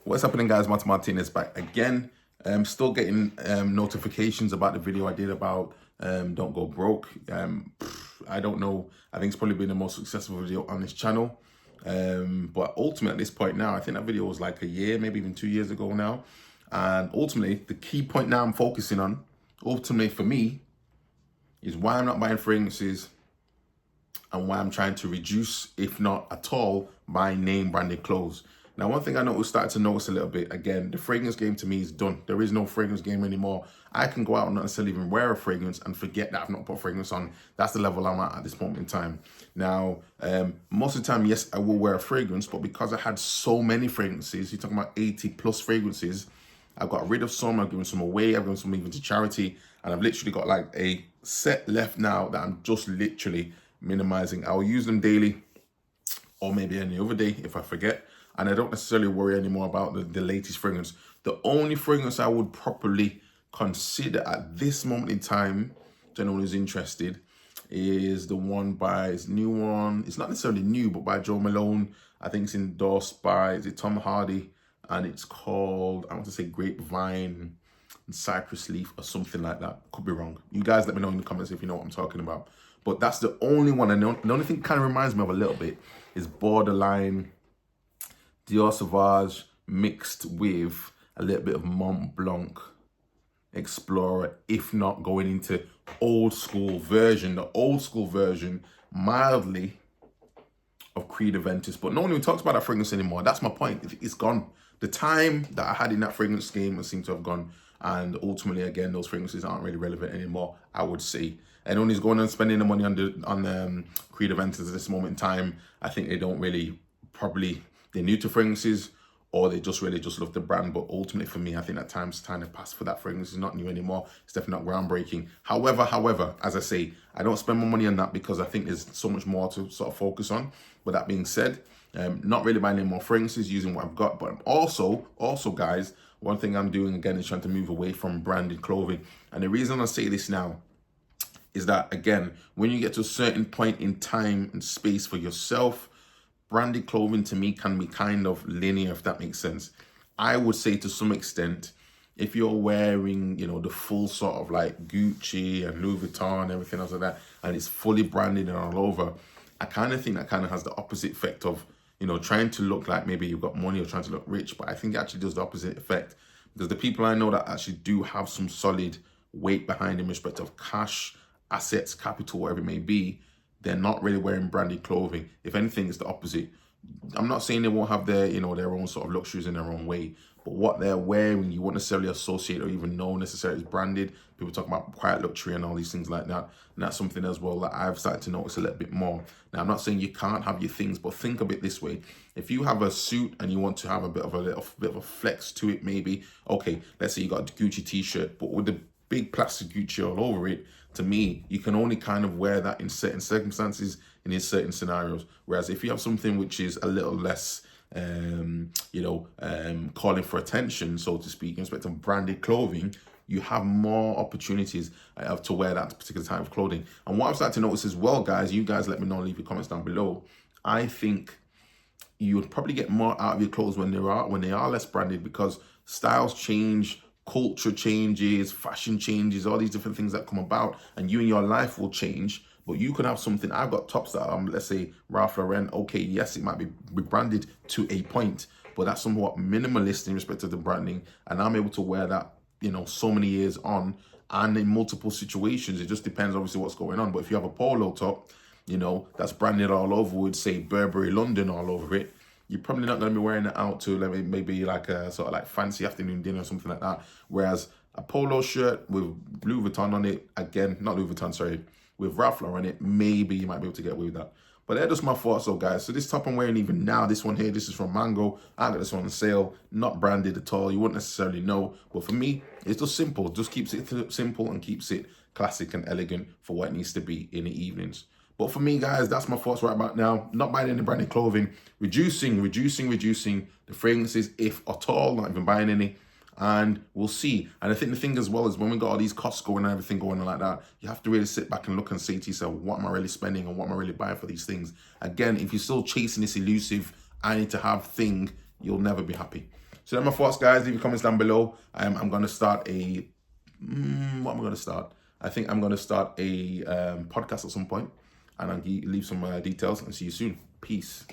What's happening, guys? Martin Martinez back again. Still getting notifications about the video I did about Don't Go Broke. I don't know. I think it's probably been the most successful video on this channel. But ultimately, at this point now, I think that video was like a year, maybe even 2 years ago now. And ultimately, the key point now I'm focusing on, ultimately for me, is why I'm not buying fragrances and why I'm trying to reduce, if not at all, buy name branded clothes. Now, one thing I know we're starting to notice a little bit, again, the fragrance game to me is done. There is no fragrance game anymore. I can go out and not necessarily even wear a fragrance and forget that I've not put fragrance on. That's the level I'm at this moment in time. Now, most of the time, yes, I will wear a fragrance, but because I had so many fragrances, you're talking about 80 plus fragrances, I've got rid of some, I've given some away, I've given some even to charity, and I've literally got like a set left now that I'm just literally minimizing. I'll use them daily or maybe any other day if I forget. And I don't necessarily worry anymore about the latest fragrance. The only fragrance I would properly consider at this moment in time, to anyone who's interested, is the one by, it's new one. It's not necessarily new, but by Jo Malone. I think it's endorsed by, is it Tom Hardy? And it's called, I want to say Grapevine and Cypress Leaf or something like that. Could be wrong. You guys let me know in the comments if you know what I'm talking about. But that's the only one I know. The only thing kind of reminds me of a little bit is Borderline Dior Sauvage mixed with a little bit of Mont Blanc Explorer, if not going into old school version, the old school version, mildly, of Creed Aventus. But no one even talks about that fragrance anymore. That's my point. It's gone. The time that I had in that fragrance game seems to have gone. And ultimately, again, those fragrances aren't really relevant anymore, I would say. Anyone who's going and spending the money on Creed Aventus at this moment in time, I think they don't really they're new to fragrances, or they just really just love the brand. But ultimately for me, I think that time's kind of passed for that fragrance. It's not new anymore. It's definitely not groundbreaking. However, as I say, I don't spend my money on that because I think there's so much more to sort of focus on. But that being said, not really buying any more fragrances, using what I've got. But also guys, one thing I'm doing again is trying to move away from branded clothing. And the reason I say this now is that, again, when you get to a certain point in time and space for yourself, branded clothing to me can be kind of linear, if that makes sense. I would say to some extent, if you're wearing, you know, the full sort of like Gucci and Louis Vuitton and everything else like that, and it's fully branded and all over, I kind of think that kind of has the opposite effect of, you know, trying to look like maybe you've got money or trying to look rich. But I think it actually does the opposite effect, because the people I know that actually do have some solid weight behind them in respect of cash, assets, capital, whatever it may be, they're not really wearing branded clothing. If anything, it's the opposite. I'm not saying they won't have their, you know, their own sort of luxuries in their own way, but what they're wearing, you won't necessarily associate or even know necessarily is branded. People talk about quiet luxury and all these things like that. And that's something as well that I've started to notice a little bit more. Now, I'm not saying you can't have your things, but think of it this way. If you have a suit and you want to have a bit of a flex to it, maybe, okay, let's say you got a Gucci t-shirt, but with the big plastic Gucci all over it, to me, you can only kind of wear that in certain circumstances and in certain scenarios. Whereas if you have something which is a little less, calling for attention, so to speak, in respect of branded clothing, you have more opportunities to wear that particular type of clothing. And what I've started to notice as well, guys, you guys let me know, leave your comments down below. I think you would probably get more out of your clothes when they are less branded, because styles change, culture changes, fashion changes, all these different things that come about, and you and your life will change. But you could have something. I've got tops that are, let's say, Ralph Lauren. Okay, yes, it might be rebranded to a point, but that's somewhat minimalist in respect to the branding, and I'm able to wear that, you know, so many years on and in multiple situations. It just depends, obviously, what's going on. But if you have a polo top, you know, that's branded all over with, say, Burberry London all over it, you're probably not going to be wearing it out to maybe like a sort of like fancy afternoon dinner or something like that. Whereas a polo shirt with Louis Vuitton on it, again, not Louis Vuitton, sorry, with Ralph Lauren on it, maybe you might be able to get away with that. But they're just my thoughts, though, guys. So this top I'm wearing even now, this one here, this is from Mango. I got this one on sale, not branded at all. You wouldn't necessarily know. But for me, it's just simple. Just keeps it simple and keeps it classic and elegant for what it needs to be in the evenings. But for me, guys, that's my thoughts right about now. Not buying any branded clothing, reducing the fragrances, if at all, not even buying any. And we'll see. And I think the thing as well is when we got all these costs going and everything going on like that, you have to really sit back and look and say to yourself, what am I really spending and what am I really buying for these things? Again, if you're still chasing this elusive, I need to have thing, you'll never be happy. So then my thoughts, guys. Leave your comments down below. I'm going to start a... what am I going to start? I think I'm going to start a podcast at some point. And I'll leave some details and see you soon. Peace.